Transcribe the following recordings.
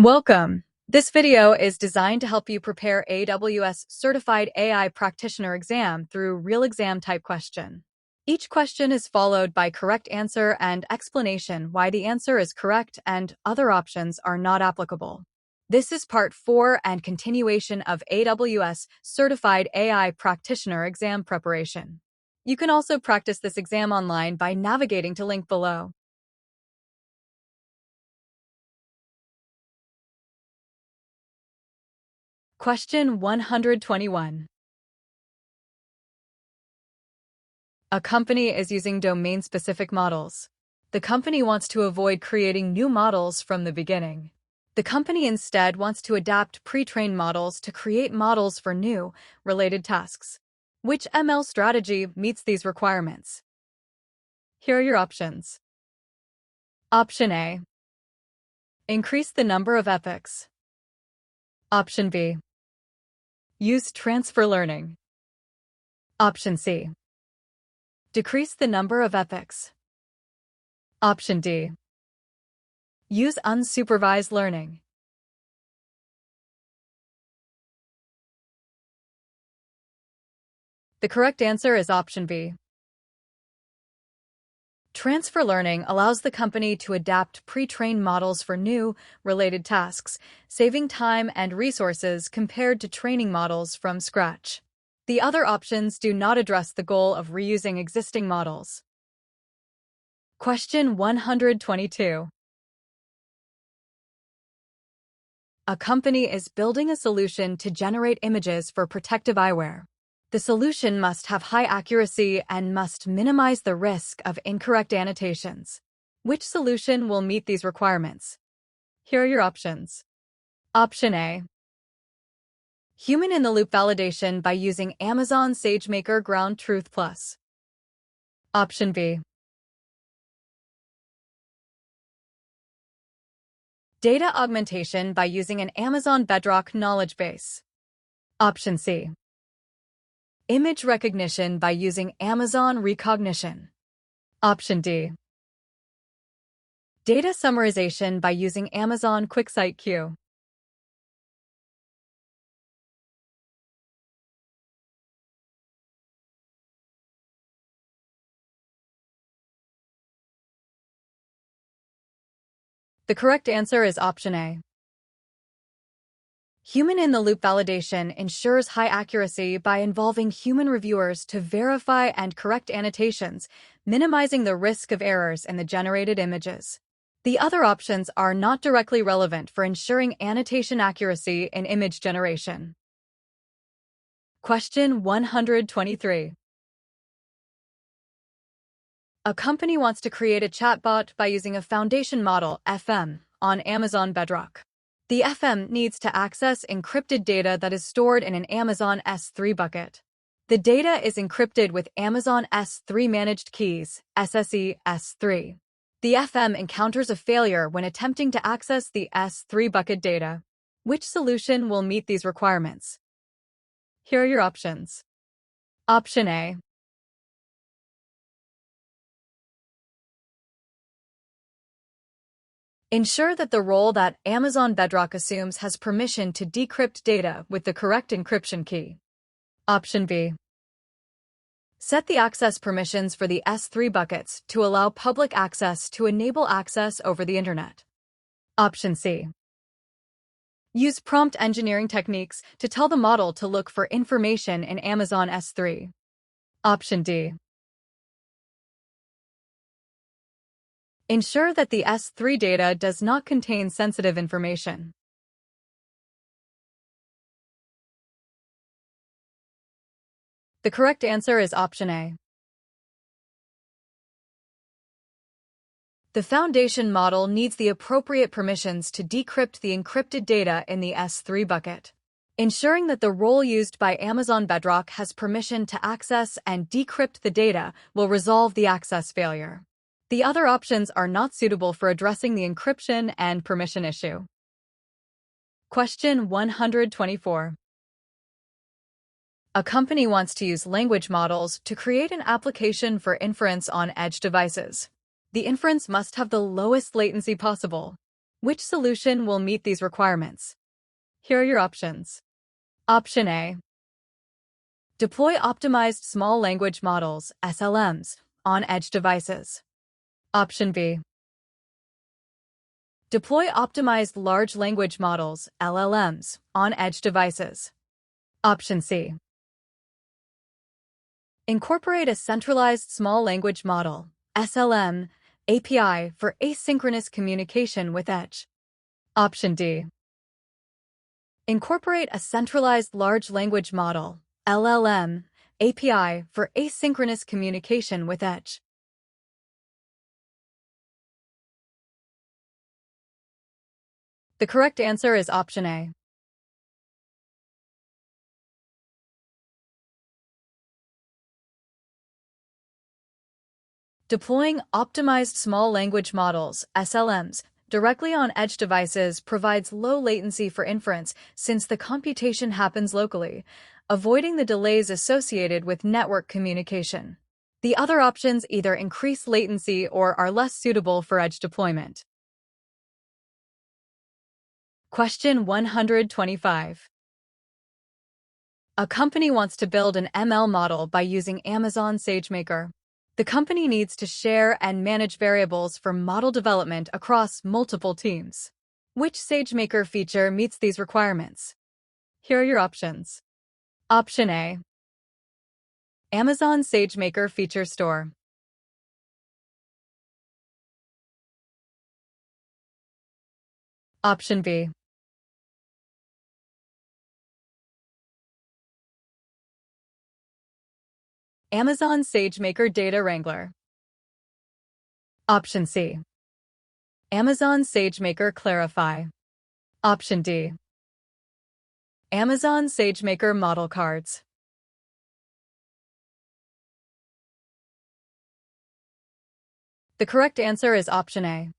Welcome. This video is designed to help you prepare AWS Certified AI Practitioner exam through real exam type question. Each question is followed by correct answer and explanation why the answer is correct and other options are not applicable. This is part 4 and continuation of AWS Certified AI Practitioner exam preparation. You can also practice this exam online by navigating to link below. Question 121. A company is using domain-specific models. The company wants to avoid creating new models from the beginning. The company instead wants to adapt pre-trained models to create models for new, related tasks. Which ML strategy meets these requirements? Here are your options. Option A. Increase the number of epochs. Option B. Use transfer learning. Option C. Decrease the number of epochs. Option D. Use unsupervised learning. The correct answer is option B. Transfer learning allows the company to adapt pre-trained models for new, related tasks, saving time and resources compared to training models from scratch. The other options do not address the goal of reusing existing models. Question 122. A company is building a solution to generate images for protective eyewear. The solution must have high accuracy and must minimize the risk of incorrect annotations. Which solution will meet these requirements? Here are your options. Option A. Human-in-the-loop validation by using Amazon SageMaker Ground Truth Plus. Option B. Data augmentation by using an Amazon Bedrock knowledge base. Option C. Image recognition by using Amazon Rekognition. Option D. Data summarization by using Amazon QuickSight-Q. The correct answer is option A. Human-in-the-loop validation ensures high accuracy by involving human reviewers to verify and correct annotations, minimizing the risk of errors in the generated images. The other options are not directly relevant for ensuring annotation accuracy in image generation. Question 123. A company wants to create a chatbot by using a foundation model, FM, on Amazon Bedrock. The FM needs to access encrypted data that is stored in an Amazon S3 bucket. The data is encrypted with Amazon S3 Managed Keys, SSE S3. The FM encounters a failure when attempting to access the S3 bucket data. Which solution will meet these requirements? Here are your options. Option A. Ensure that the role that Amazon Bedrock assumes has permission to decrypt data with the correct encryption key. Option B. Set the access permissions for the S3 buckets to allow public access to enable access over the Internet. Option C. Use prompt engineering techniques to tell the model to look for information in Amazon S3. Option D. Ensure that the S3 data does not contain sensitive information. The correct answer is option A. The foundation model needs the appropriate permissions to decrypt the encrypted data in the S3 bucket. Ensuring that the role used by Amazon Bedrock has permission to access and decrypt the data will resolve the access failure. The other options are not suitable for addressing the encryption and permission issue. Question 124. A company wants to use language models to create an application for inference on edge devices. The inference must have the lowest latency possible. Which solution will meet these requirements? Here are your options. Option A. Deploy optimized small language models, SLMs, on edge devices. Option B. Deploy optimized large language models, LLMs, on edge devices. Option C. Incorporate a centralized small language model, SLM, API for asynchronous communication with edge. Option D. Incorporate a centralized large language model, LLM, API for asynchronous communication with edge. The correct answer is option A. Deploying optimized small language models, SLMs, directly on edge devices provides low latency for inference since the computation happens locally, avoiding the delays associated with network communication. The other options either increase latency or are less suitable for edge deployment. Question 125. A company wants to build an ML model by using Amazon SageMaker. The company needs to share and manage variables for model development across multiple teams. Which SageMaker feature meets these requirements? Here are your options. Option A. Amazon SageMaker Feature Store. Option B. Amazon SageMaker Data Wrangler. Option C. Amazon SageMaker Clarify. Option D. Amazon SageMaker Model Cards. The correct answer is option A.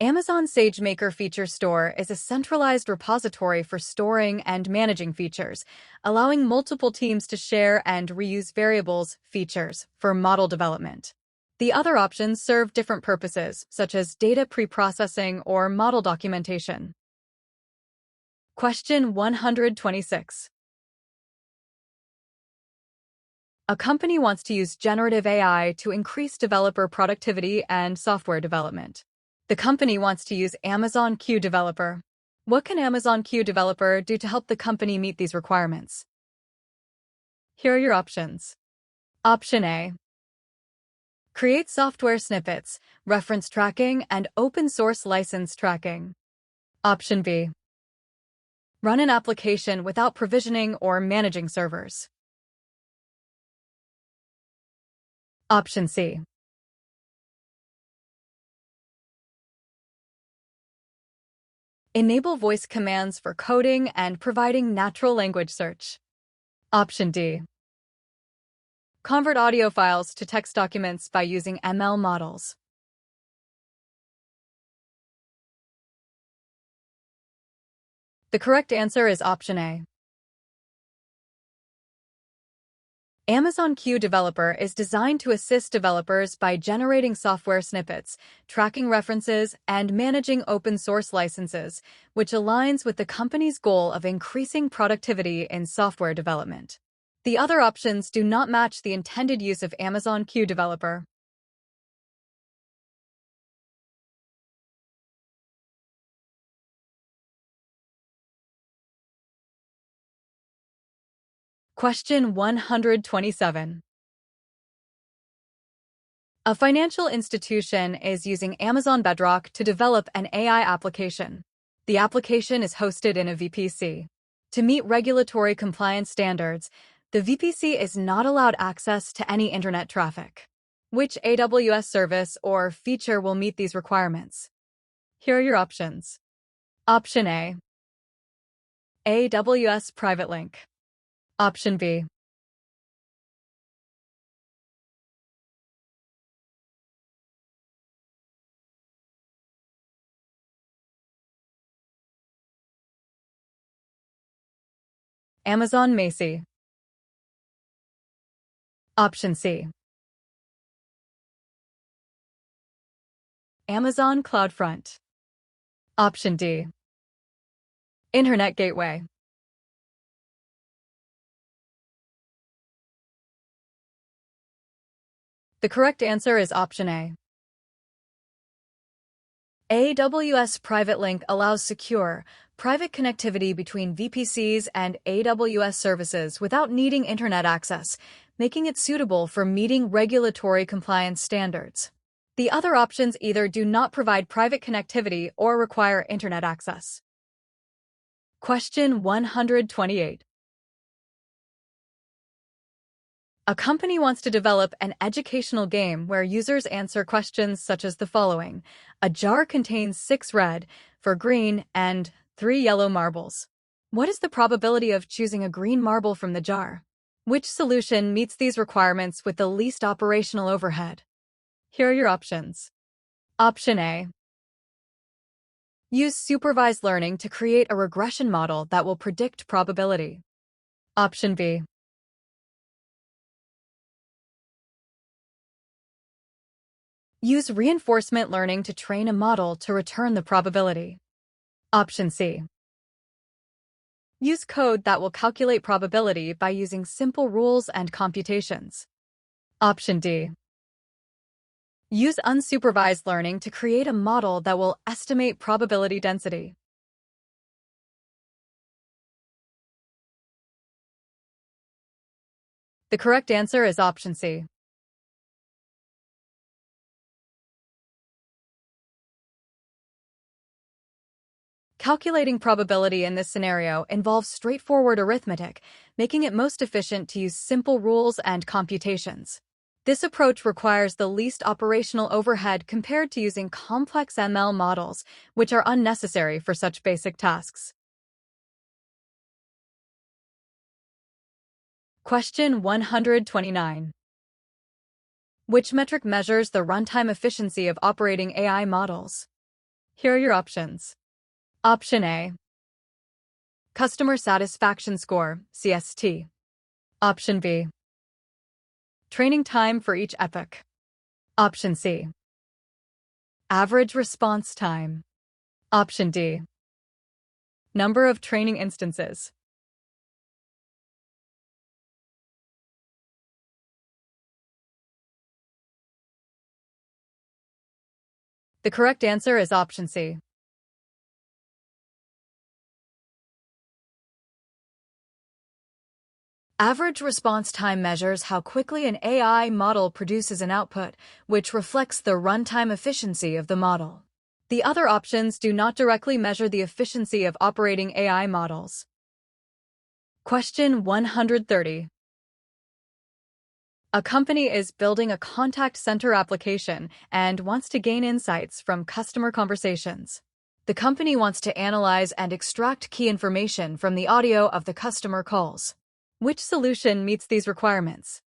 Amazon SageMaker Feature Store is a centralized repository for storing and managing features, allowing multiple teams to share and reuse variables, features, for model development. The other options serve different purposes, such as data preprocessing or model documentation. Question 126. A company wants to use generative AI to increase developer productivity and software development. The company wants to use Amazon Q Developer. What can Amazon Q Developer do to help the company meet these requirements? Here are your options. Option A. Create software snippets, reference tracking, and open-source license tracking. Option B. Run an application without provisioning or managing servers. Option C. Enable voice commands for coding and providing natural language search. Option D. Convert audio files to text documents by using ML models. The correct answer is option A. Amazon Q Developer is designed to assist developers by generating software snippets, tracking references, and managing open-source licenses, which aligns with the company's goal of increasing productivity in software development. The other options do not match the intended use of Amazon Q Developer. Question 127. A financial institution is using Amazon Bedrock to develop an AI application. The application is hosted in a VPC. To meet regulatory compliance standards, the VPC is not allowed access to any internet traffic. Which AWS service or feature will meet these requirements? Here are your options. Option A. AWS Private Link. Option B. Amazon Macy. Option C. Amazon CloudFront. Option D. Internet Gateway. The correct answer is option A. AWS Private Link allows secure, private connectivity between VPCs and AWS services without needing internet access, making it suitable for meeting regulatory compliance standards. The other options either do not provide private connectivity or require internet access. Question 128. A company wants to develop an educational game where users answer questions such as the following. A jar contains 6 red, 4 green, and 3 yellow marbles. What is the probability of choosing a green marble from the jar? Which solution meets these requirements with the least operational overhead? Here are your options. Option A. Use supervised learning to create a regression model that will predict probability. Option B. Use reinforcement learning to train a model to return the probability. Option C. Use code that will calculate probability by using simple rules and computations. Option D. Use unsupervised learning to create a model that will estimate probability density. The correct answer is option C. Calculating probability in this scenario involves straightforward arithmetic, making it most efficient to use simple rules and computations. This approach requires the least operational overhead compared to using complex ML models, which are unnecessary for such basic tasks. Question 129. Which metric measures the runtime efficiency of operating AI models? Here are your options. Option A. Customer Satisfaction Score, CST. Option B. Training time for each epoch. Option C. Average response time. Option D. Number of training instances. The correct answer is option C. Average response time measures how quickly an AI model produces an output, which reflects the runtime efficiency of the model. The other options do not directly measure the efficiency of operating AI models. Question 130. A company is building a contact center application and wants to gain insights from customer conversations. The company wants to analyze and extract key information from the audio of the customer calls. Which solution meets these requirements?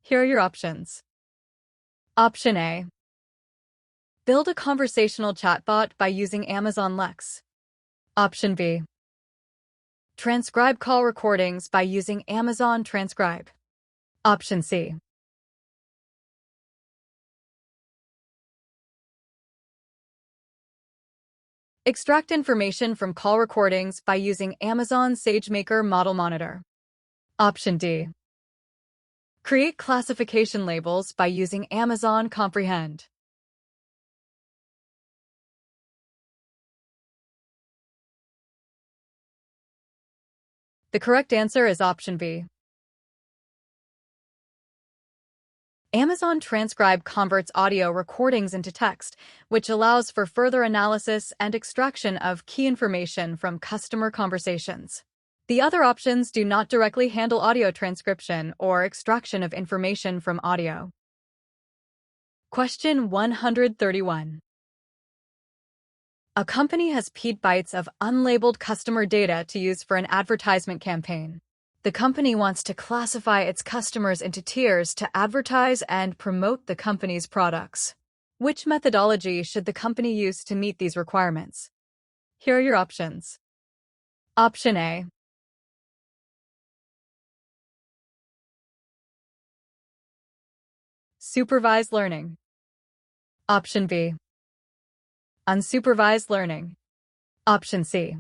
Here are your options. Option A. Build a conversational chatbot by using Amazon Lex. Option B. Transcribe call recordings by using Amazon Transcribe. Option C. Extract information from call recordings by using Amazon SageMaker Model Monitor. Option D. Create classification labels by using Amazon Comprehend. The correct answer is option B. Amazon Transcribe converts audio recordings into text, which allows for further analysis and extraction of key information from customer conversations. The other options do not directly handle audio transcription or extraction of information from audio. Question 131. A company has petabytes of unlabeled customer data to use for an advertisement campaign. The company wants to classify its customers into tiers to advertise and promote the company's products. Which methodology should the company use to meet these requirements? Here are your options. Option A. Supervised learning. Option B. Unsupervised learning. Option C.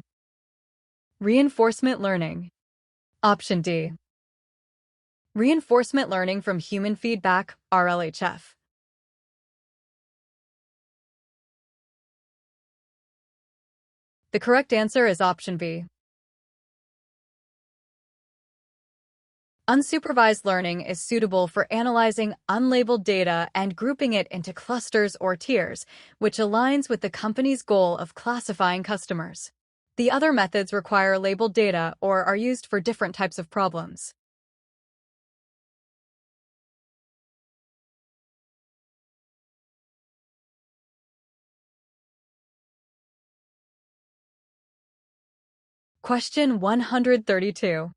Reinforcement learning. Option D. Reinforcement learning from human feedback, RLHF. The correct answer is option B. Unsupervised learning is suitable for analyzing unlabeled data and grouping it into clusters or tiers, which aligns with the company's goal of classifying customers. The other methods require labeled data or are used for different types of problems. Question 132.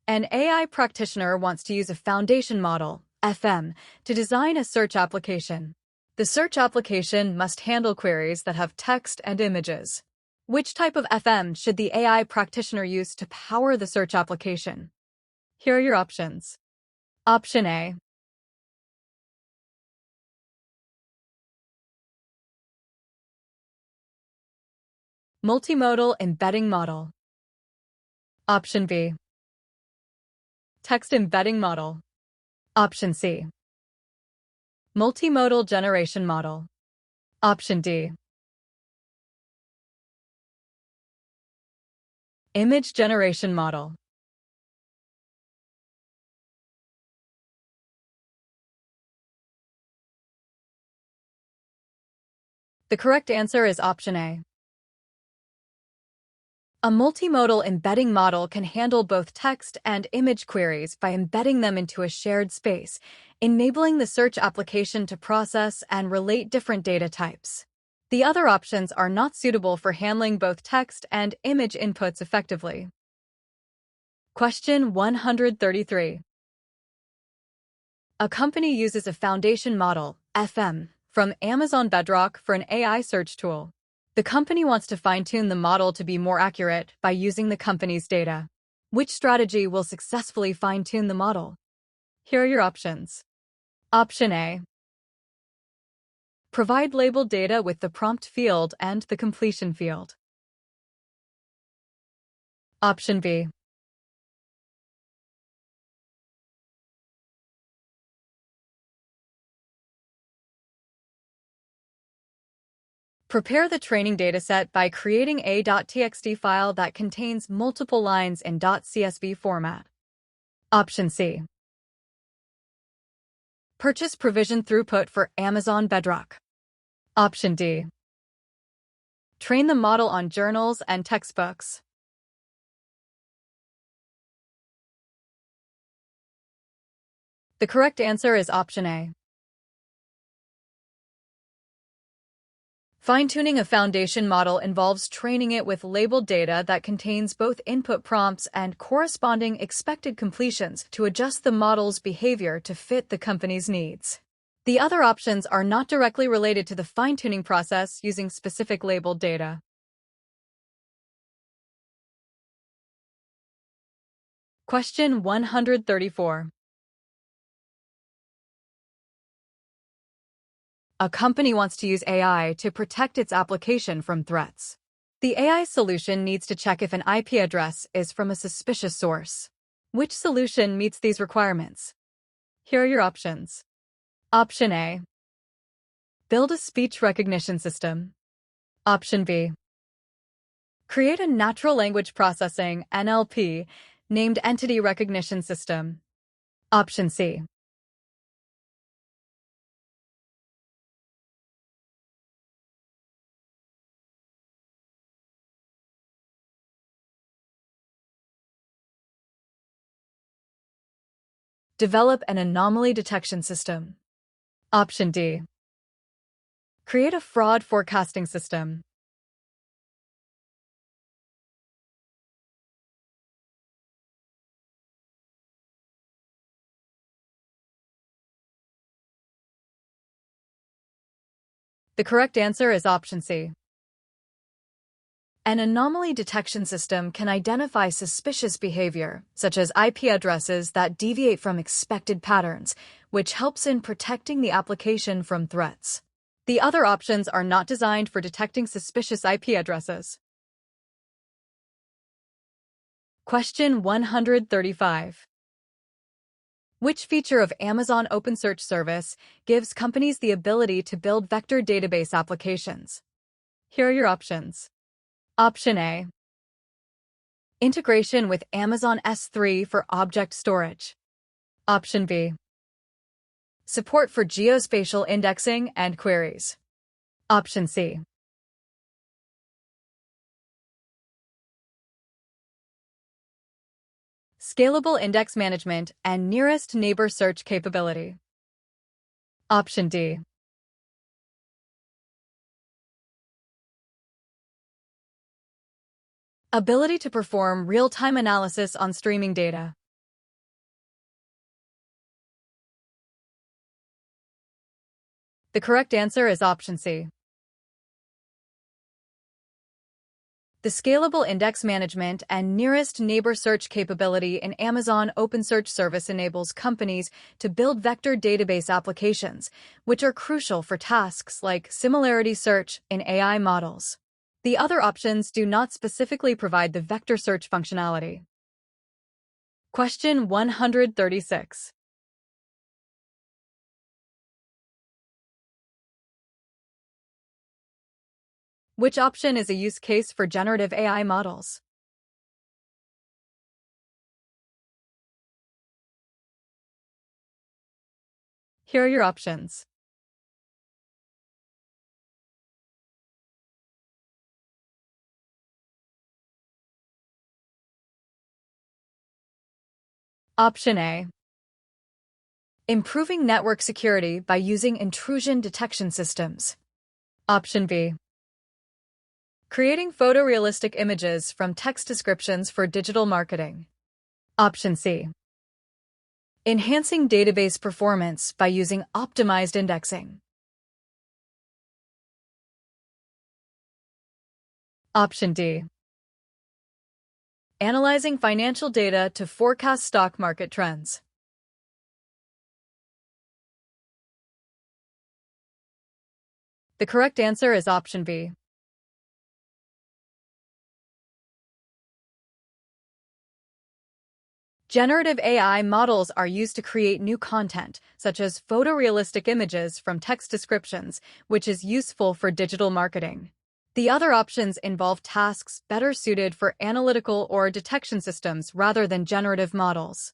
An AI practitioner wants to use a foundation model, FM, to design a search application. The search application must handle queries that have text and images. Which type of FM should the AI practitioner use to power the search application? Here are your options. Option A. Multimodal embedding model. Option B. Text embedding model. Option C. Multimodal generation model. Option D. Image generation model. The correct answer is option A. A multimodal embedding model can handle both text and image queries by embedding them into a shared space, enabling the search application to process and relate different data types. The other options are not suitable for handling both text and image inputs effectively. Question 133. A company uses a foundation model, FM, from Amazon Bedrock for an AI search tool. The company wants to fine-tune the model to be more accurate by using the company's data. Which strategy will successfully fine-tune the model? Here are your options. Option A. Provide labeled data with the prompt field and the completion field. Option B. Prepare the training dataset by creating a .txt file that contains multiple lines in .csv format. Option C. Purchase provision throughput for Amazon Bedrock. Option D. Train the model on journals and textbooks. The correct answer is option A. Fine-tuning a foundation model involves training it with labeled data that contains both input prompts and corresponding expected completions to adjust the model's behavior to fit the company's needs. The other options are not directly related to the fine-tuning process using specific labeled data. Question 134. A company wants to use AI to protect its application from threats. The AI solution needs to check if an IP address is from a suspicious source. Which solution meets these requirements? Here are your options. Option A. Build a speech recognition system. Option B. Create a natural language processing (NLP) named entity recognition system. Option C. Develop an anomaly detection system. Option D. Create a fraud forecasting system. The correct answer is option C. An anomaly detection system can identify suspicious behavior, such as IP addresses that deviate from expected patterns, which helps in protecting the application from threats. The other options are not designed for detecting suspicious IP addresses. Question 135. Which feature of Amazon OpenSearch service gives companies the ability to build vector database applications? Here are your options. Option A. Integration with Amazon S3 for object storage. Option B. Support for geospatial indexing and queries. Option C. Scalable index management and nearest neighbor search capability. Option D. Ability to perform real-time analysis on streaming data. The correct answer is option C. The scalable index management and nearest neighbor search capability in Amazon OpenSearch service enables companies to build vector database applications, which are crucial for tasks like similarity search in AI models. The other options do not specifically provide the vector search functionality. Question 136. Which option is a use case for generative AI models? Here are your options. Option A. Improving network security by using intrusion detection systems. Option B. Creating photorealistic images from text descriptions for digital marketing. Option C. Enhancing database performance by using optimized indexing. Option D. Analyzing financial data to forecast stock market trends. The correct answer is option B. Generative AI models are used to create new content, such as photorealistic images from text descriptions, which is useful for digital marketing. The other options involve tasks better suited for analytical or detection systems rather than generative models.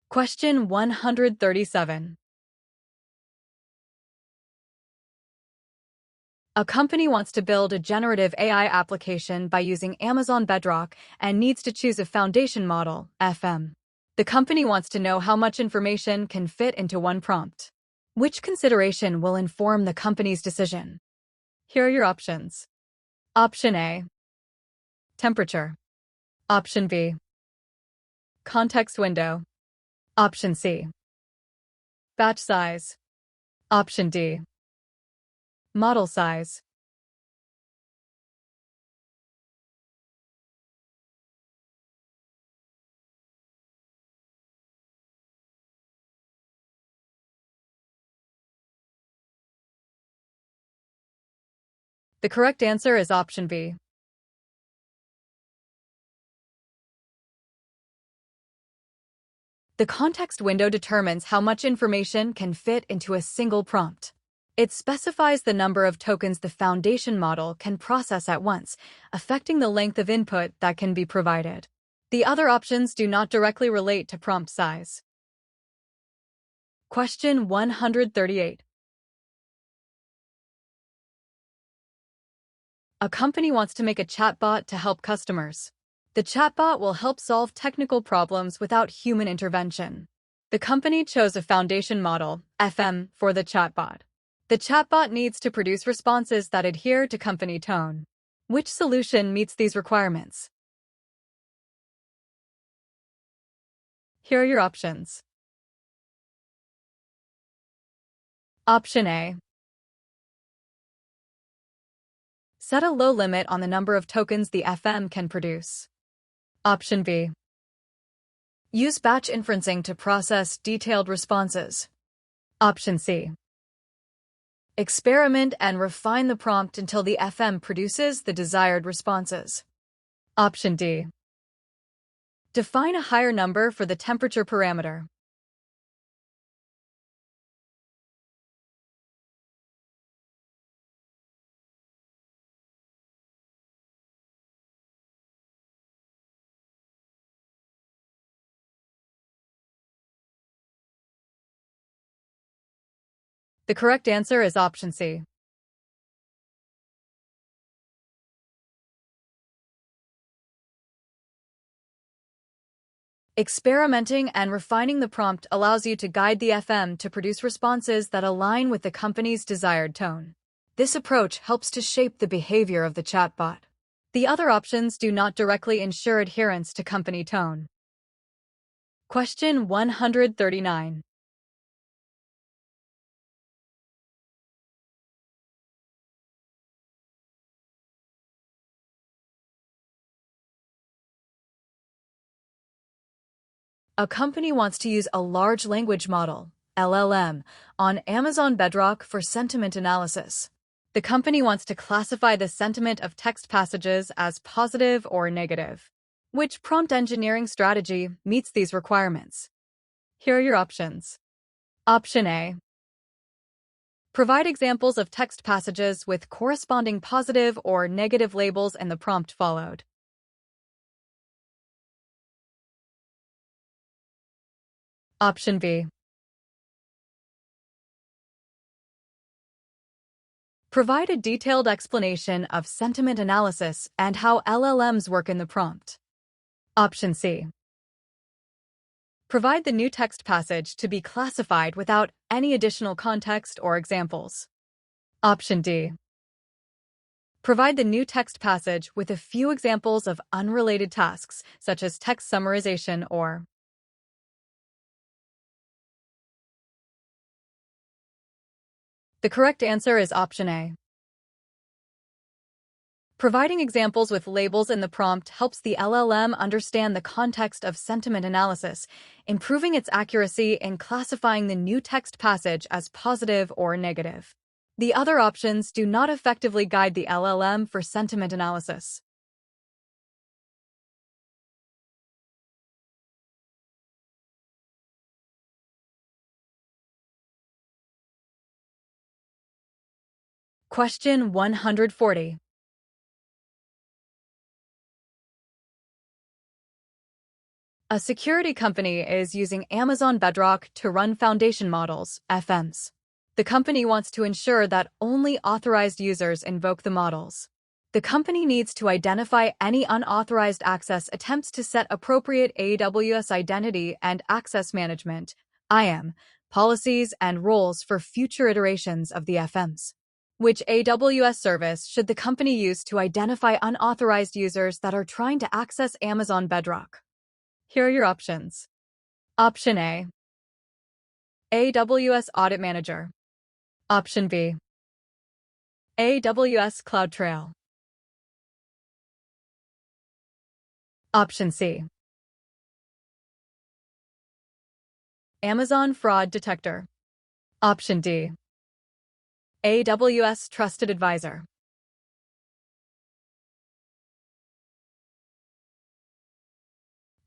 Question 137. A company wants to build a generative AI application by using Amazon Bedrock and needs to choose a foundation model, FM. The company wants to know how much information can fit into one prompt. Which consideration will inform the company's decision? Here are your options. Option A. Temperature. Option B. Context window. Option C. Batch size. Option D. Model size. The correct answer is option B. The context window determines how much information can fit into a single prompt. It specifies the number of tokens the foundation model can process at once, affecting the length of input that can be provided. The other options do not directly relate to prompt size. Question 138. A company wants to make a chatbot to help customers. The chatbot will help solve technical problems without human intervention. The company chose a foundation model, FM, for the chatbot. The chatbot needs to produce responses that adhere to company tone. Which solution meets these requirements? Here are your options. Option A. Set a low limit on the number of tokens the FM can produce. Option B. Use batch inferencing to process detailed responses. Option C. Experiment and refine the prompt until the FM produces the desired responses. Option D. Define a higher number for the temperature parameter. The correct answer is option C. Experimenting and refining the prompt allows you to guide the FM to produce responses that align with the company's desired tone. This approach helps to shape the behavior of the chatbot. The other options do not directly ensure adherence to company tone. Question 139. A company wants to use a large language model, LLM, on Amazon Bedrock for sentiment analysis. The company wants to classify the sentiment of text passages as positive or negative. Which prompt engineering strategy meets these requirements? Here are your options. Option A. Provide examples of text passages with corresponding positive or negative labels in the prompt followed. Option B. Provide a detailed explanation of sentiment analysis and how LLMs work in the prompt. Option C. Provide the new text passage to be classified without any additional context or examples. Option D. Provide the new text passage with a few examples of unrelated tasks, such as text summarization or. The correct answer is option A. Providing examples with labels in the prompt helps the LLM understand the context of sentiment analysis, improving its accuracy in classifying the new text passage as positive or negative. The other options do not effectively guide the LLM for sentiment analysis. Question 140. A security company is using Amazon Bedrock to run foundation models, FMs. The company wants to ensure that only authorized users invoke the models. The company needs to identify any unauthorized access attempts to set appropriate AWS identity and access management, IAM, policies and roles for future iterations of the FMs. Which AWS service should the company use to identify unauthorized users that are trying to access Amazon Bedrock? Here are your options. Option A. AWS Audit Manager. Option B. AWS CloudTrail. Option C. Amazon Fraud Detector. Option D. AWS Trusted Advisor.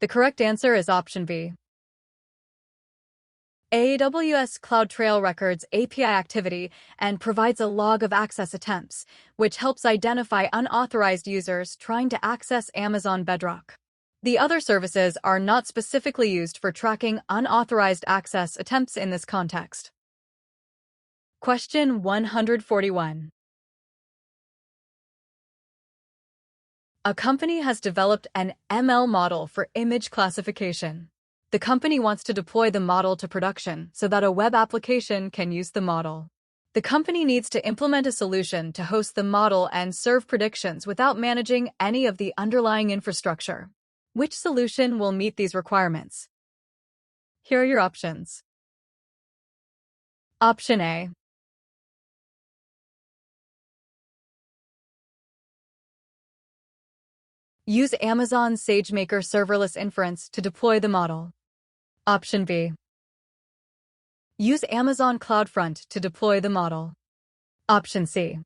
The correct answer is option B. AWS CloudTrail records API activity and provides a log of access attempts, which helps identify unauthorized users trying to access Amazon Bedrock. The other services are not specifically used for tracking unauthorized access attempts in this context. Question 141. A company has developed an ML model for image classification. The company wants to deploy the model to production so that a web application can use the model. The company needs to implement a solution to host the model and serve predictions without managing any of the underlying infrastructure. Which solution will meet these requirements? Here are your options. Option A. Use Amazon SageMaker serverless inference to deploy the model. Option B. Use Amazon CloudFront to deploy the model. Option C.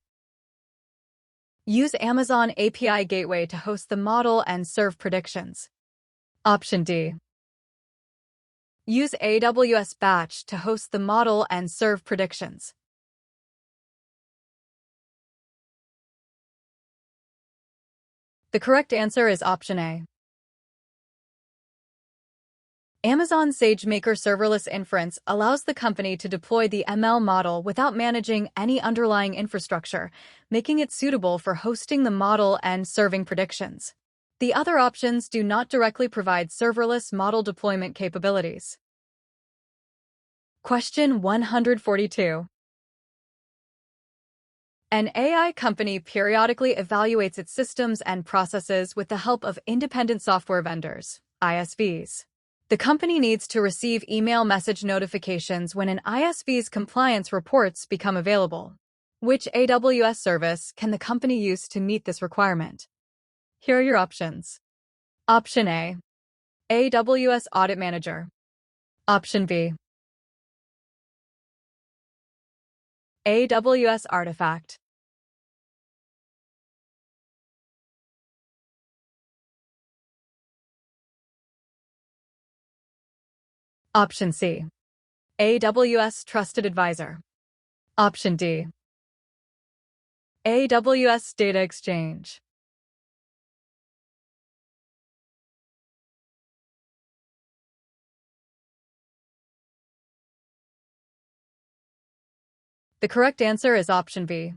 Use Amazon API Gateway to host the model and serve predictions. Option D. Use AWS Batch to host the model and serve predictions. The correct answer is option A. Amazon SageMaker serverless inference allows the company to deploy the ML model without managing any underlying infrastructure, making it suitable for hosting the model and serving predictions. The other options do not directly provide serverless model deployment capabilities. Question 142. An AI company periodically evaluates its systems and processes with the help of independent software vendors, ISVs. The company needs to receive email message notifications when an ISV's compliance reports become available. Which AWS service can the company use to meet this requirement? Here are your options. Option A. AWS Audit Manager. Option B. AWS Artifact. Option C. AWS Trusted Advisor. Option D. AWS Data Exchange. The correct answer is option B.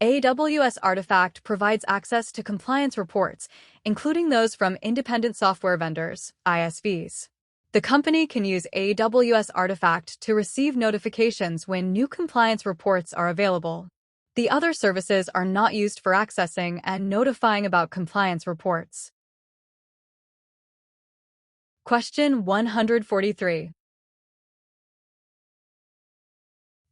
AWS Artifact provides access to compliance reports, including those from independent software vendors, ISVs. The company can use AWS Artifact to receive notifications when new compliance reports are available. The other services are not used for accessing and notifying about compliance reports. Question 143.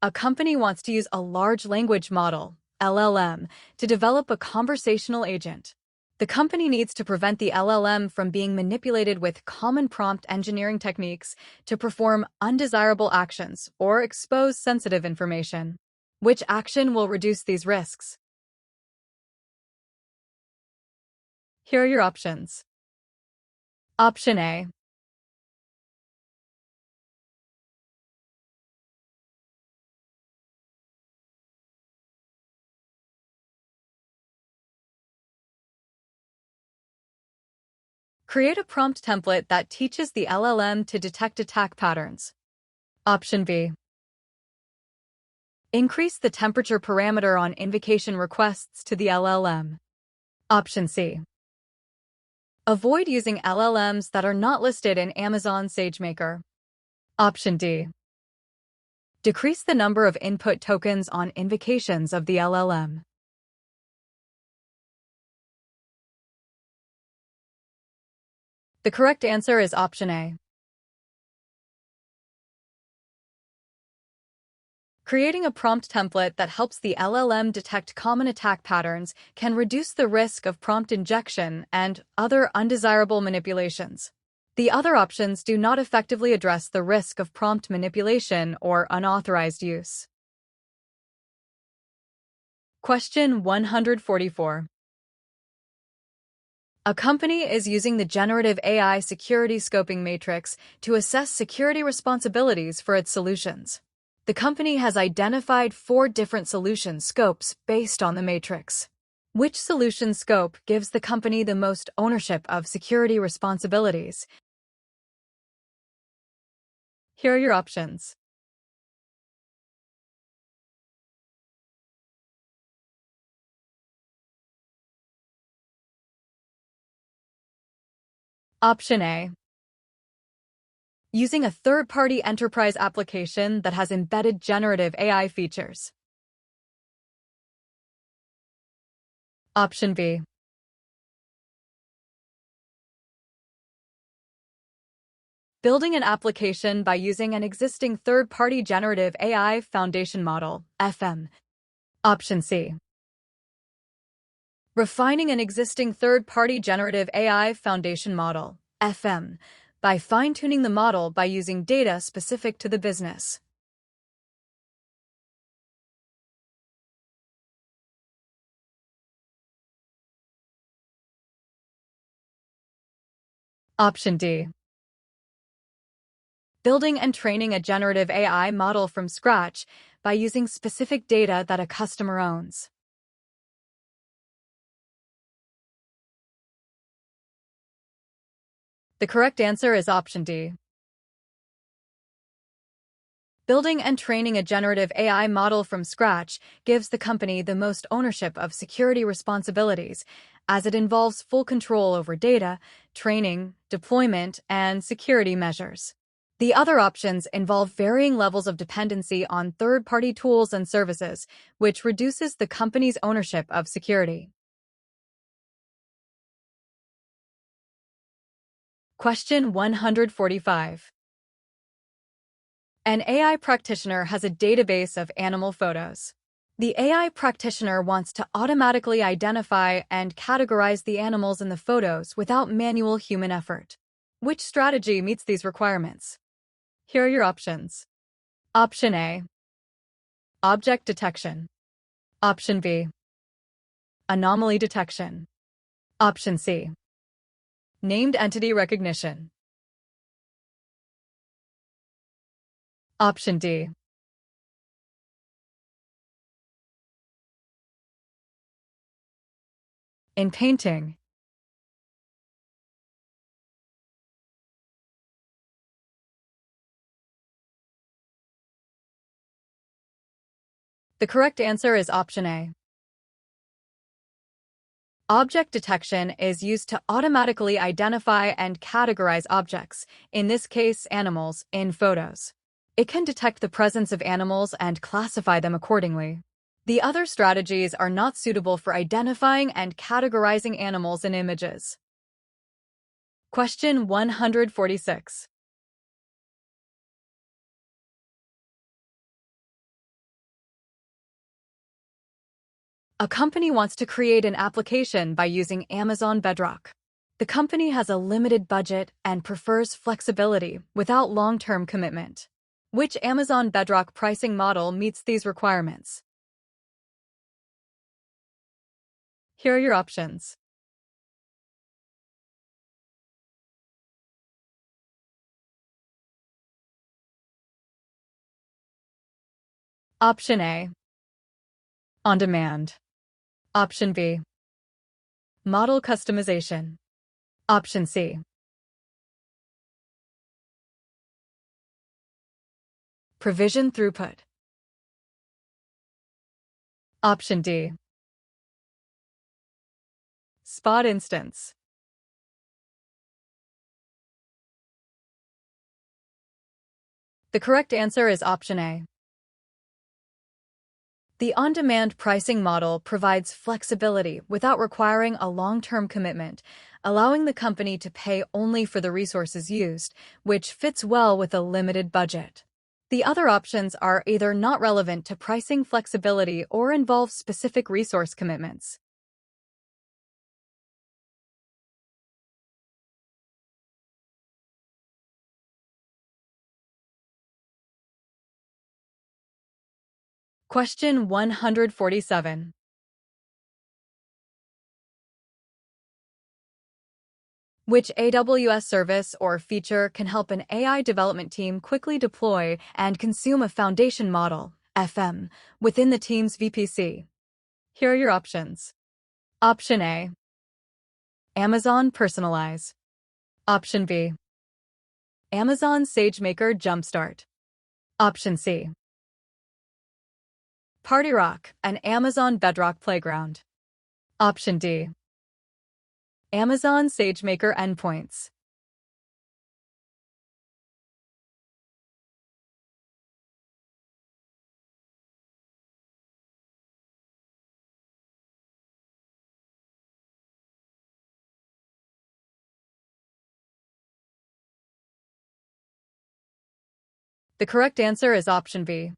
A company wants to use a large language model, LLM, to develop a conversational agent. The company needs to prevent the LLM from being manipulated with common prompt engineering techniques to perform undesirable actions or expose sensitive information. Which action will reduce these risks? Here are your options. Option A. Create a prompt template that teaches the LLM to detect attack patterns. Option B. Increase the temperature parameter on invocation requests to the LLM. Option C. Avoid using LLMs that are not listed in Amazon SageMaker. Option D. Decrease the number of input tokens on invocations of the LLM. The correct answer is option A. Creating a prompt template that helps the LLM detect common attack patterns can reduce the risk of prompt injection and other undesirable manipulations. The other options do not effectively address the risk of prompt manipulation or unauthorized use. Question 144. A company is using the generative AI security scoping matrix to assess security responsibilities for its solutions. The company has identified 4 different solution scopes based on the matrix. Which solution scope gives the company the most ownership of security responsibilities? Here are your options. Option A. Using a third-party enterprise application that has embedded generative AI features. Option B. Building an application by using an existing third-party generative AI foundation model, FM. Option C. Refining an existing third-party generative AI foundation model, FM, by fine-tuning the model by using data specific to the business. Option D. Building and training a generative AI model from scratch by using specific data that a customer owns. The correct answer is option D. Building and training a generative AI model from scratch gives the company the most ownership of security responsibilities, as it involves full control over data, training, deployment, and security measures. The other options involve varying levels of dependency on third-party tools and services, which reduces the company's ownership of security. Question 145. An AI practitioner has a database of animal photos. The AI practitioner wants to automatically identify and categorize the animals in the photos without manual human effort. Which strategy meets these requirements? Here are your options. Option A. Object detection. Option B. Anomaly detection. Option C. Named entity recognition. Option D. In painting. The correct answer is option A. Object detection is used to automatically identify and categorize objects, in this case animals, in photos. It can detect the presence of animals and classify them accordingly. The other strategies are not suitable for identifying and categorizing animals in images. Question 146. A company wants to create an application by using Amazon Bedrock. The company has a limited budget and prefers flexibility without long-term commitment. Which Amazon Bedrock pricing model meets these requirements? Here are your options. Option A. On demand. Option B. Model customization. Option C. Provision throughput. Option D. Spot instance. The correct answer is option A. The on-demand pricing model provides flexibility without requiring a long-term commitment, allowing the company to pay only for the resources used, which fits well with a limited budget. The other options are either not relevant to pricing flexibility or involve specific resource commitments. Question 147. Which AWS service or feature can help an AI development team quickly deploy and consume a foundation model, FM, within the team's VPC? Here are your options. Option A. Amazon Personalize. Option B. Amazon SageMaker Jumpstart. Option C. Party Rock, an Amazon Bedrock playground. Option D. Amazon SageMaker endpoints. The correct answer is option B.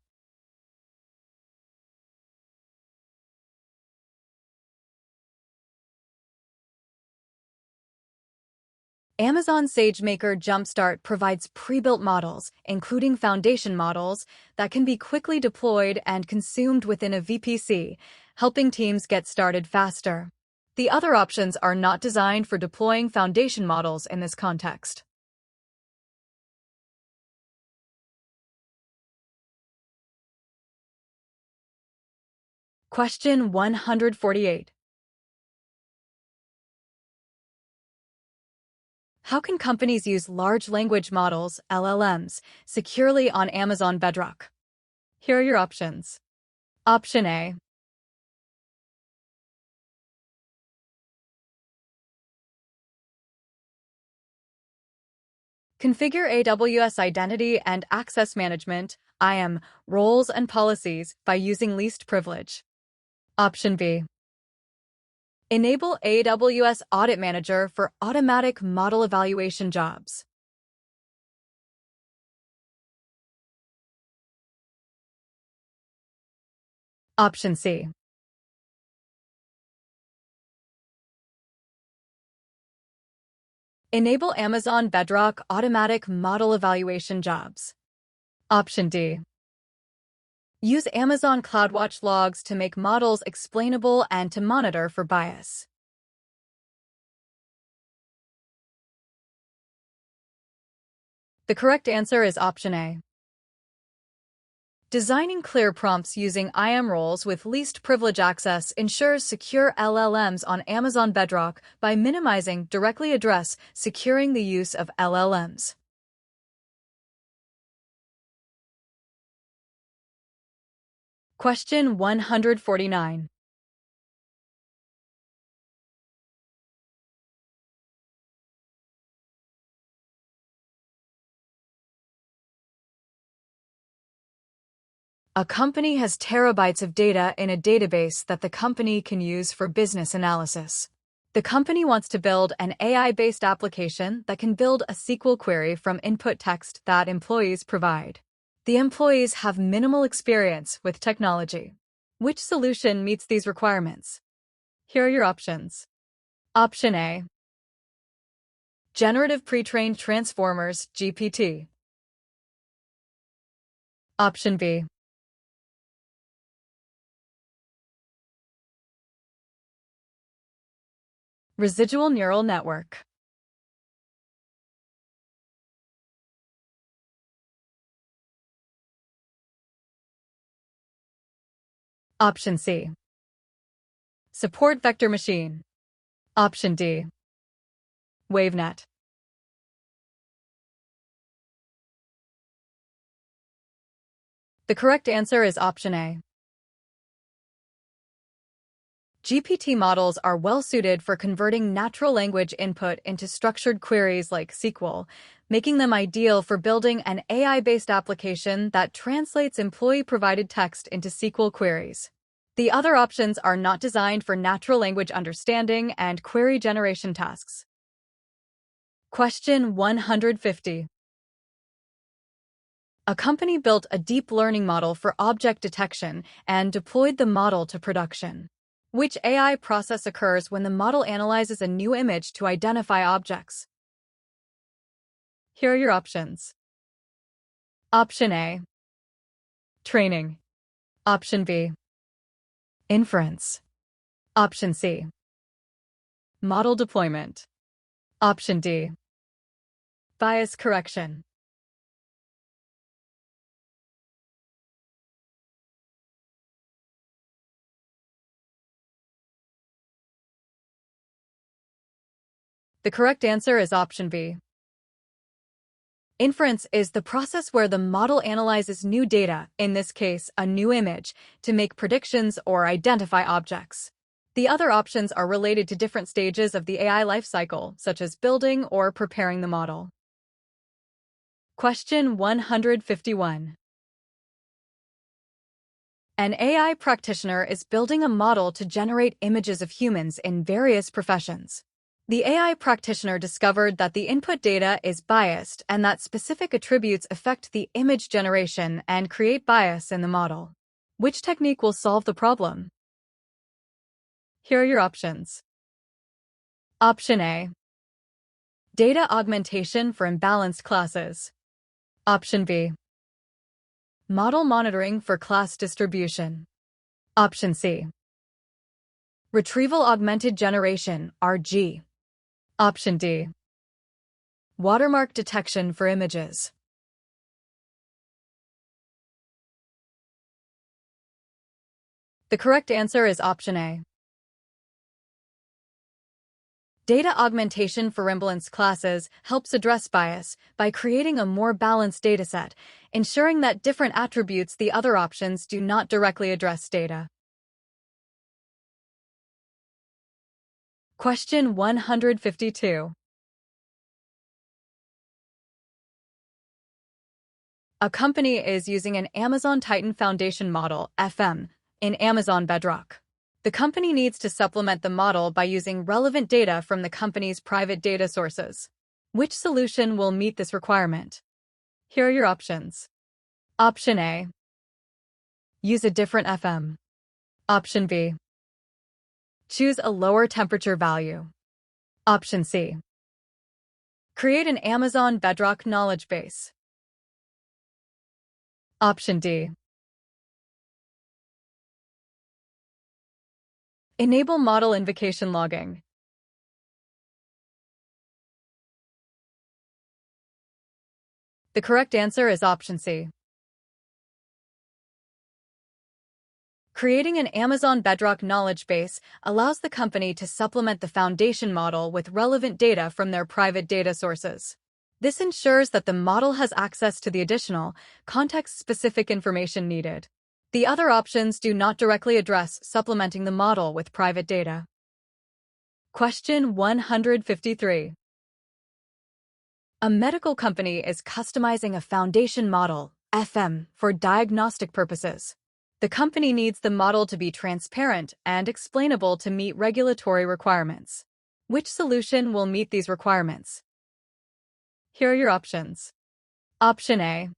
Amazon SageMaker Jumpstart provides pre-built models, including foundation models, that can be quickly deployed and consumed within a VPC, helping teams get started faster. The other options are not designed for deploying foundation models in this context. Question 148. How can companies use large language models, LLMs, securely on Amazon Bedrock? Here are your options. Option A. Configure AWS Identity and Access Management, IAM, roles and policies by using least privilege. Option B. Enable AWS Audit Manager for automatic model evaluation jobs. Option C. Enable Amazon Bedrock automatic model evaluation jobs. Option D. Use Amazon CloudWatch logs to make models explainable and to monitor for bias. The correct answer is option A. Designing clear prompts using IAM roles with least privilege access ensures secure LLMs on Amazon Bedrock by minimizing directly address securing the use of LLMs. Question 149. A company has terabytes of data in a database that the company can use for business analysis. The company wants to build an AI-based application that can build a SQL query from input text that employees provide. The employees have minimal experience with technology. Which solution meets these requirements? Here are your options. Option A. Generative Pre-trained Transformers, GPT. Option B. Residual neural network. Option C. Support vector machine. Option D. WaveNet. The correct answer is option A. GPT models are well suited for converting natural language input into structured queries like SQL, making them ideal for building an AI-based application that translates employee-provided text into SQL queries. The other options are not designed for natural language understanding and query generation tasks. Question 150. A company built a deep learning model for object detection and deployed the model to production. Which AI process occurs when the model analyzes a new image to identify objects? Here are your options. Option A. Training. Option B. Inference. Option C. Model deployment. Option D. Bias correction. The correct answer is option B. Inference is the process where the model analyzes new data, in this case, a new image, to make predictions or identify objects. The other options are related to different stages of the AI lifecycle, such as building or preparing the model. Question 151. An AI practitioner is building a model to generate images of humans in various professions. The AI practitioner discovered that the input data is biased and that specific attributes affect the image generation and create bias in the model. Which technique will solve the problem? Here are your options. Option A. Data augmentation for imbalanced classes. Option B. Model monitoring for class distribution. Option C. Retrieval augmented generation, RG. Option D. Watermark detection for images. The correct answer is option A. Data augmentation for imbalanced classes helps address bias by creating a more balanced dataset, ensuring that different attributes the other options do not directly address data. Question 152. A company is using an Amazon Titan Foundation model, FM, in Amazon Bedrock. The company needs to supplement the model by using relevant data from the company's private data sources. Which solution will meet this requirement? Here are your options. Option A. Use a different FM. Option B. Choose a lower temperature value. Option C. Create an Amazon Bedrock knowledge base. Option D. Enable model invocation logging. The correct answer is option C. Creating an Amazon Bedrock knowledge base allows the company to supplement the foundation model with relevant data from their private data sources. This ensures that the model has access to the additional, context-specific information needed. The other options do not directly address supplementing the model with private data. Question 153. A medical company is customizing a foundation model, FM, for diagnostic purposes. The company needs the model to be transparent and explainable to meet regulatory requirements. Which solution will meet these requirements? Here are your options. Option A.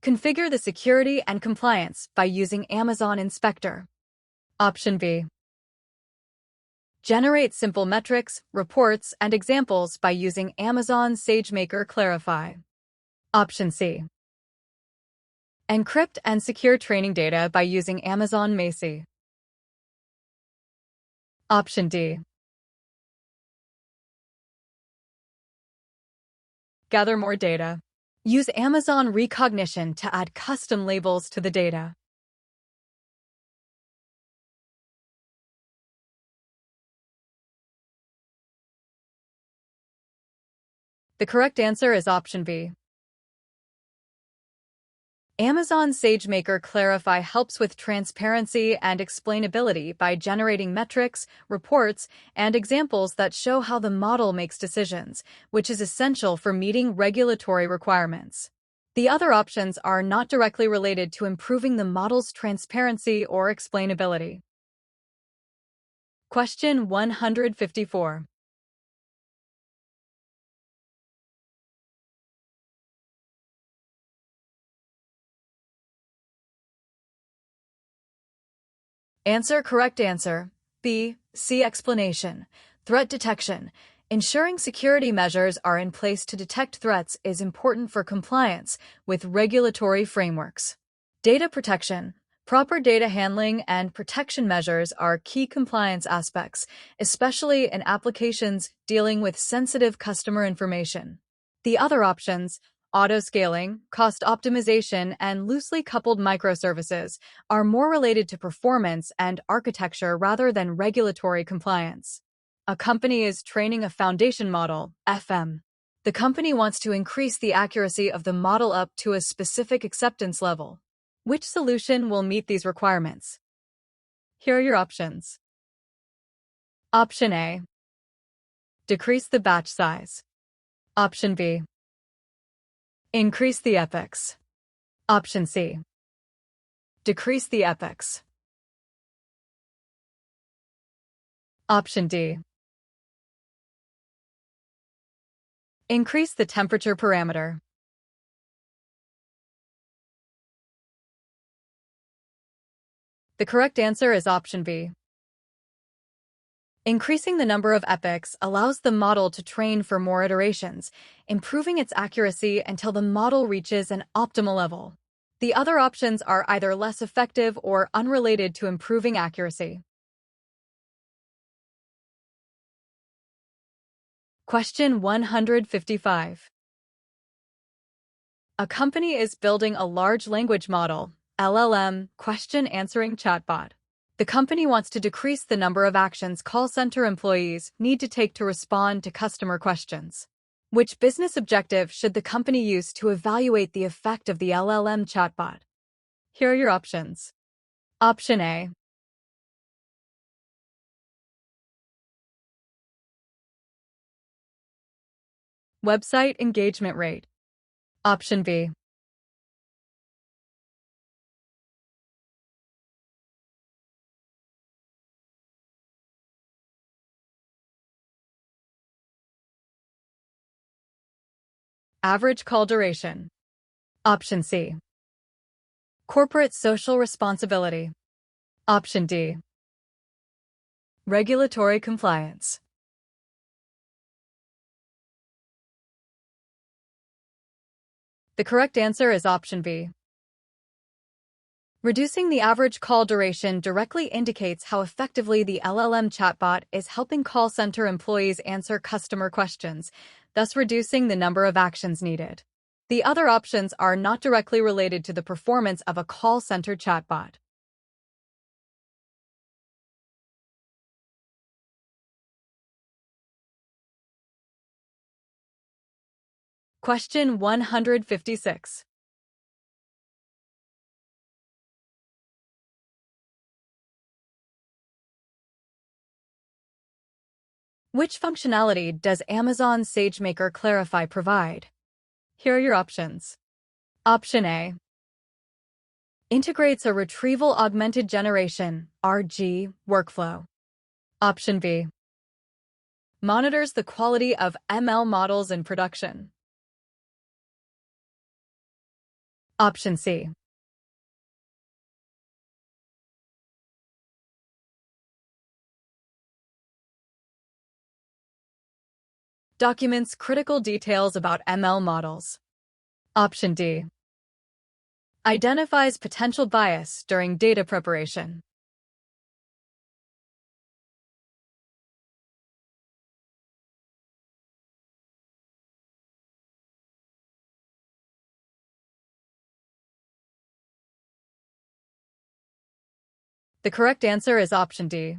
Configure the security and compliance by using Amazon Inspector. Option B. Generate simple metrics, reports, and examples by using Amazon SageMaker Clarify. Option C. Encrypt and secure training data by using Amazon Macy. Option D. Gather more data. Use Amazon Recognition to add custom labels to the data. The correct answer is option B. Amazon SageMaker Clarify helps with transparency and explainability by generating metrics, reports, and examples that show how the model makes decisions, which is essential for meeting regulatory requirements. The other options are not directly related to improving the model's transparency or explainability. Question 154. Answer correct answer. B. C. Explanation. Threat detection. Ensuring security measures are in place to detect threats is important for compliance with regulatory frameworks. Data protection. Proper data handling and protection measures are key compliance aspects, especially in applications dealing with sensitive customer information. The other options, auto-scaling, cost optimization, and loosely coupled microservices, are more related to performance and architecture rather than regulatory compliance. A company is training a foundation model, FM. The company wants to increase the accuracy of the model up to a specific acceptance level. Which solution will meet these requirements? Here are your options. Option A. Decrease the batch size. Option B. Increase the epochs. Option C. Decrease the epochs. Option D. Increase the temperature parameter. The correct answer is option B. Increasing the number of epochs allows the model to train for more iterations, improving its accuracy until the model reaches an optimal level. The other options are either less effective or unrelated to improving accuracy. Question 155. A company is building a large language model, LLM, question-answering chatbot. The company wants to decrease the number of actions call center employees need to take to respond to customer questions. Which business objective should the company use to evaluate the effect of the LLM chatbot? Here are your options. Option A. Website engagement rate. Option B. Average call duration. Option C. Corporate social responsibility. Option D. Regulatory compliance. The correct answer is option B. Reducing the average call duration directly indicates how effectively the LLM chatbot is helping call center employees answer customer questions, thus reducing the number of actions needed. The other options are not directly related to the performance of a call center chatbot. Question 156. Which functionality does Amazon SageMaker Clarify provide? Here are your options. Option A. Integrates a retrieval augmented generation (RG) workflow. Option B. Monitors the quality of ML models in production. Option C. Documents critical details about ML models. Option D. Identifies potential bias during data preparation. The correct answer is option D.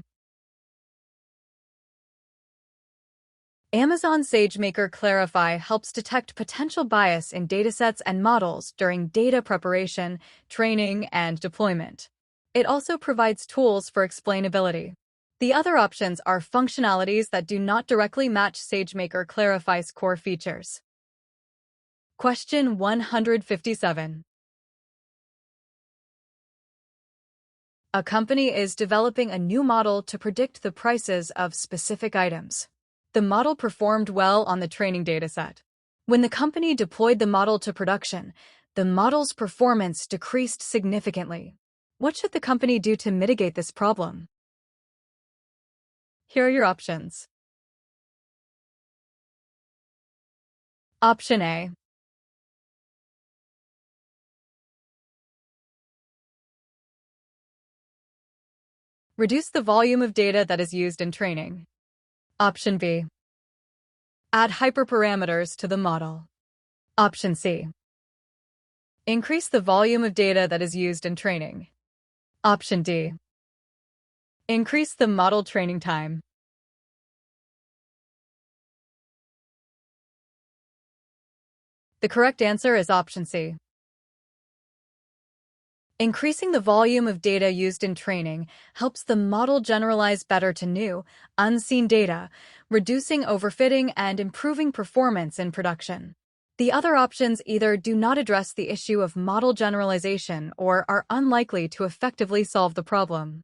Amazon SageMaker Clarify helps detect potential bias in datasets and models during data preparation, training, and deployment. It also provides tools for explainability. The other options are functionalities that do not directly match SageMaker Clarify's core features. Question 157. A company is developing a new model to predict the prices of specific items. The model performed well on the training dataset. When the company deployed the model to production, the model's performance decreased significantly. What should the company do to mitigate this problem? Here are your options. Option A. Reduce the volume of data that is used in training. Option B. Add hyperparameters to the model. Option C. Increase the volume of data that is used in training. Option D. Increase the model training time. The correct answer is option C. Increasing the volume of data used in training helps the model generalize better to new, unseen data, reducing overfitting and improving performance in production. The other options either do not address the issue of model generalization or are unlikely to effectively solve the problem.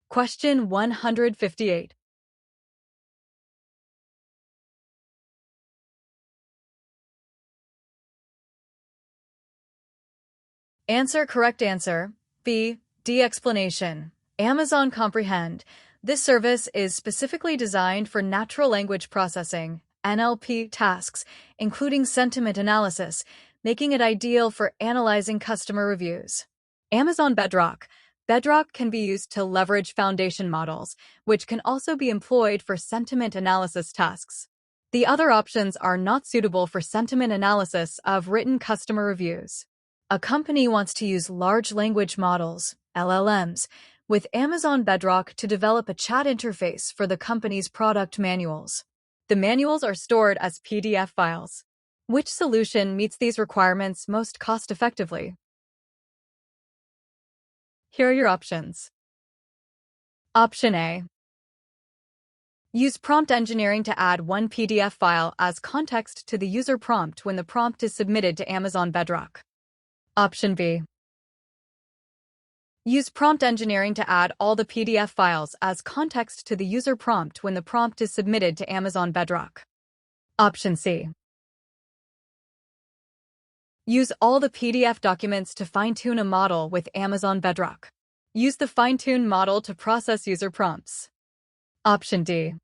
Question 158. Answer correct answer. B. De-explanation. Amazon Comprehend. This service is specifically designed for natural language processing, NLP tasks, including sentiment analysis, making it ideal for analyzing customer reviews. Amazon Bedrock. Bedrock can be used to leverage foundation models, which can also be employed for sentiment analysis tasks. The other options are not suitable for sentiment analysis of written customer reviews. A company wants to use large language models, LLMs, with Amazon Bedrock to develop a chat interface for the company's product manuals. The manuals are stored as PDF files. Which solution meets these requirements most cost-effectively? Here are your options. Option A. Use prompt engineering to add one PDF file as context to the user prompt when the prompt is submitted to Amazon Bedrock. Option B. Use prompt engineering to add all the PDF files as context to the user prompt when the prompt is submitted to Amazon Bedrock. Option C. Use all the PDF documents to fine-tune a model with Amazon Bedrock. Use the fine-tuned model to process user prompts. Option D.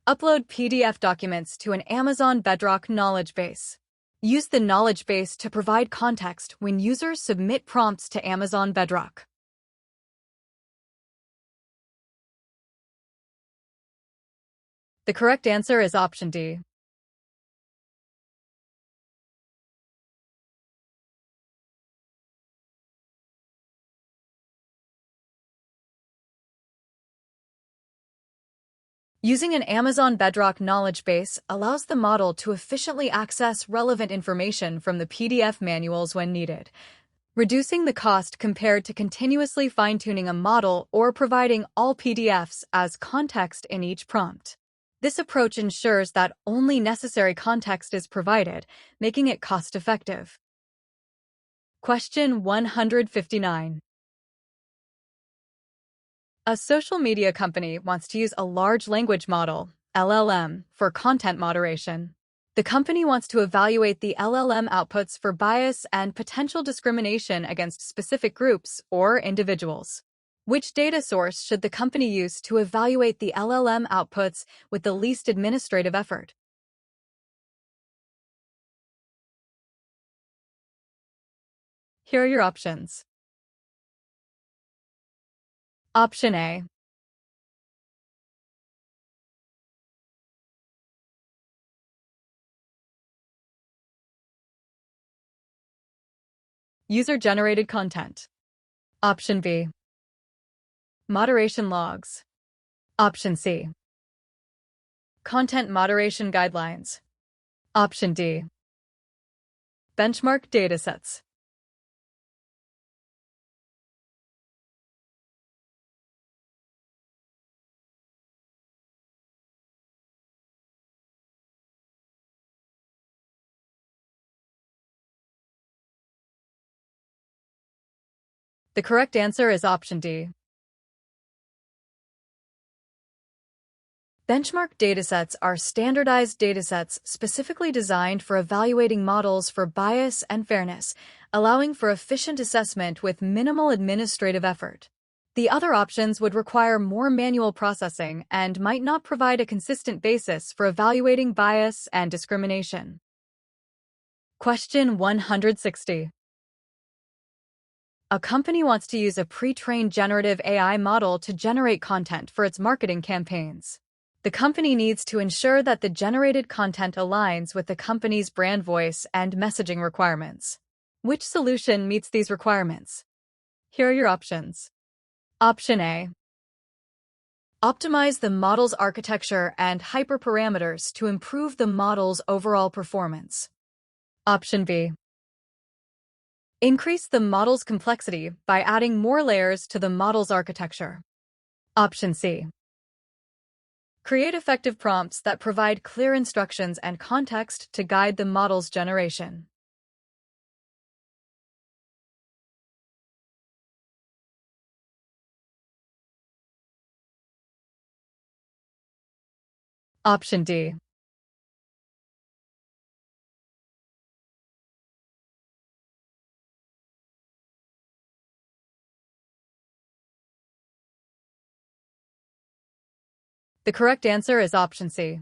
Upload PDF documents to an Amazon Bedrock knowledge base. Use the knowledge base to provide context when users submit prompts to Amazon Bedrock. The correct answer is option D. Using an Amazon Bedrock knowledge base allows the model to efficiently access relevant information from the PDF manuals when needed, reducing the cost compared to continuously fine-tuning a model or providing all PDFs as context in each prompt. This approach ensures that only necessary context is provided, making it cost-effective. Question 159. A social media company wants to use a large language model, LLM, for content moderation. The company wants to evaluate the LLM outputs for bias and potential discrimination against specific groups or individuals. Which data source should the company use to evaluate the LLM outputs with the least administrative effort? Here are your options. Option A. User-generated content. Option B. Moderation logs. Option C. Content moderation guidelines. Option D. Benchmark datasets. The correct answer is option D. Benchmark datasets are standardized datasets specifically designed for evaluating models for bias and fairness, allowing for efficient assessment with minimal administrative effort. The other options would require more manual processing and might not provide a consistent basis for evaluating bias and discrimination. Question 160. A company wants to use a pre-trained generative AI model to generate content for its marketing campaigns. The company needs to ensure that the generated content aligns with the company's brand voice and messaging requirements. Which solution meets these requirements? Here are your options. Option A. Optimize the model's architecture and hyperparameters to improve the model's overall performance. Option B. Increase the model's complexity by adding more layers to the model's architecture. Option C. Create effective prompts that provide clear instructions and context to guide the model's generation. Option D. The correct answer is option C.